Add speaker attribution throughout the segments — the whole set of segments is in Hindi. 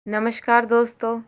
Speaker 1: नमस्कार दोस्तों,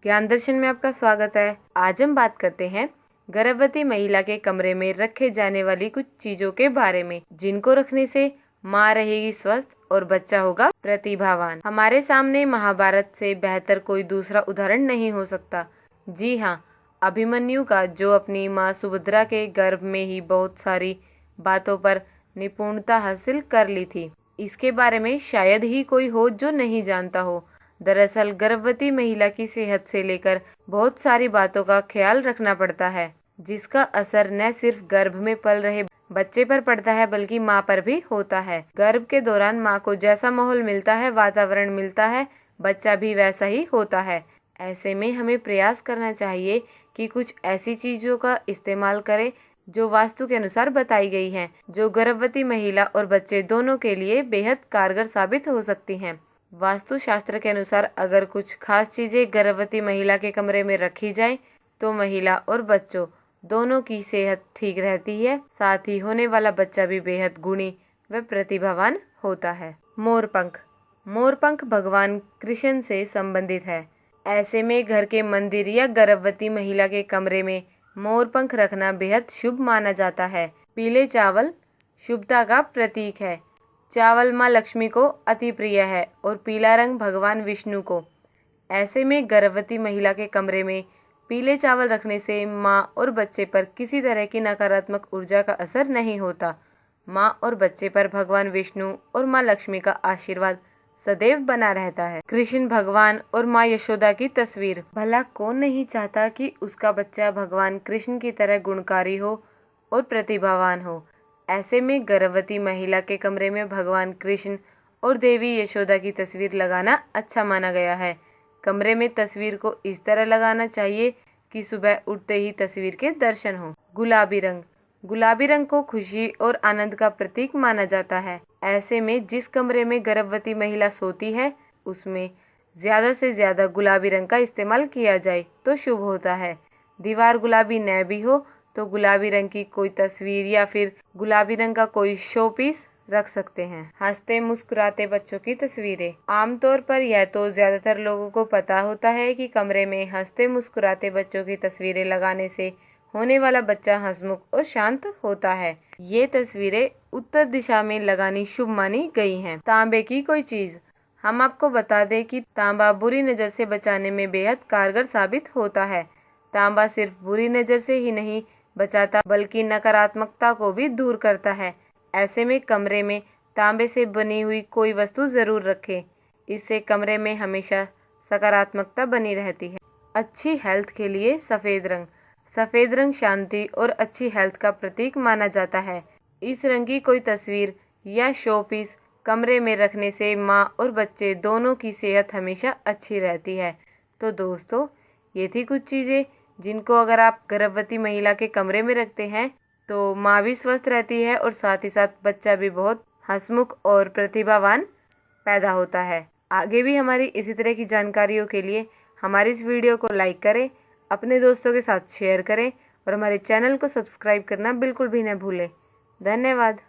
Speaker 1: ज्ञान दर्शन में आपका स्वागत है। आज हम बात करते हैं गर्भवती महिला के कमरे में रखे जाने वाली कुछ चीजों के बारे में, जिनको रखने से माँ रहेगी स्वस्थ और बच्चा होगा प्रतिभावान। हमारे सामने महाभारत से बेहतर कोई दूसरा उदाहरण नहीं हो सकता। जी हाँ, अभिमन्यु का, जो अपनी माँ सुभद्रा के गर्भ में ही बहुत सारी बातों पर निपुणता हासिल कर ली थी। इसके बारे में शायद ही कोई हो जो नहीं जानता हो। दरअसल गर्भवती महिला की सेहत से लेकर बहुत सारी बातों का ख्याल रखना पड़ता है, जिसका असर न सिर्फ गर्भ में पल रहे बच्चे पर पड़ता है बल्कि माँ पर भी होता है। गर्भ के दौरान माँ को जैसा माहौल मिलता है, वातावरण मिलता है, बच्चा भी वैसा ही होता है। ऐसे में हमें प्रयास करना चाहिए कि कुछ ऐसी चीजों का इस्तेमाल करें जो वास्तु के अनुसार बताई गई हैं, जो गर्भवती महिला और बच्चे दोनों के लिए बेहद कारगर साबित हो सकती हैं। वास्तु शास्त्र के अनुसार अगर कुछ खास चीजें गर्भवती महिला के कमरे में रखी जाए तो महिला और बच्चों दोनों की सेहत ठीक रहती है, साथ ही होने वाला बच्चा भी बेहद गुणी व प्रतिभावान होता है। मोरपंख। मोरपंख भगवान कृष्ण से संबंधित है। ऐसे में घर के मंदिर या गर्भवती महिला के कमरे में मोरपंख रखना बेहद शुभ माना जाता है। पीले चावल शुभता का प्रतीक है। चावल माँ लक्ष्मी को अति प्रिय है और पीला रंग भगवान विष्णु को। ऐसे में गर्भवती महिला के कमरे में पीले चावल रखने से माँ और बच्चे पर किसी तरह की नकारात्मक ऊर्जा का असर नहीं होता। माँ और बच्चे पर भगवान विष्णु और माँ लक्ष्मी का आशीर्वाद सदैव बना रहता है। कृष्ण भगवान और माँ यशोदा की तस्वीर। भला कौन नहीं चाहता कि उसका बच्चा भगवान कृष्ण की तरह गुणकारी हो और प्रतिभावान हो। ऐसे में गर्भवती महिला के कमरे में भगवान कृष्ण और देवी यशोदा की तस्वीर लगाना अच्छा माना गया है। कमरे में तस्वीर को इस तरह लगाना चाहिए कि सुबह उठते ही तस्वीर के दर्शन हो। गुलाबी रंग। गुलाबी रंग को खुशी और आनंद का प्रतीक माना जाता है। ऐसे में जिस कमरे में गर्भवती महिला सोती है उसमें ज्यादा से ज्यादा गुलाबी रंग का इस्तेमाल किया जाए तो शुभ होता है। दीवार गुलाबी न भी हो तो गुलाबी रंग की कोई तस्वीर या फिर गुलाबी रंग का कोई शो पीस रख सकते हैं। हंसते मुस्कुराते बच्चों की तस्वीरें। आमतौर पर यह तो ज्यादातर लोगों को पता होता है कि कमरे में हंसते मुस्कुराते बच्चों की तस्वीरें लगाने से होने वाला बच्चा हंसमुख और शांत होता है। ये तस्वीरें उत्तर दिशा में लगानी शुभ मानी गई हैं। तांबे की कोई चीज। हम आपको बता दें कि तांबा बुरी नजर से बचाने में बेहद कारगर साबित होता है। तांबा सिर्फ बुरी नजर से ही नहीं बचाता बल्कि नकारात्मकता को भी दूर करता है। ऐसे में कमरे में तांबे से बनी हुई कोई वस्तु जरूर रखें। इससे कमरे में हमेशा सकारात्मकता बनी रहती है। अच्छी हेल्थ के लिए सफेद रंग। सफेद रंग शांति और अच्छी हेल्थ का प्रतीक माना जाता है। इस रंग की कोई तस्वीर या शो पीस कमरे में रखने से माँ और बच्चे दोनों की सेहत हमेशा अच्छी रहती है। तो दोस्तों, ये थी कुछ चीजें जिनको अगर आप गर्भवती महिला के कमरे में रखते हैं तो माँ भी स्वस्थ रहती है और साथ ही साथ बच्चा भी बहुत हंसमुख और प्रतिभावान पैदा होता है। आगे भी हमारी इसी तरह की जानकारियों के लिए हमारी इस वीडियो को लाइक करें, अपने दोस्तों के साथ शेयर करें और हमारे चैनल को सब्सक्राइब करना बिल्कुल भी न भूलें। धन्यवाद।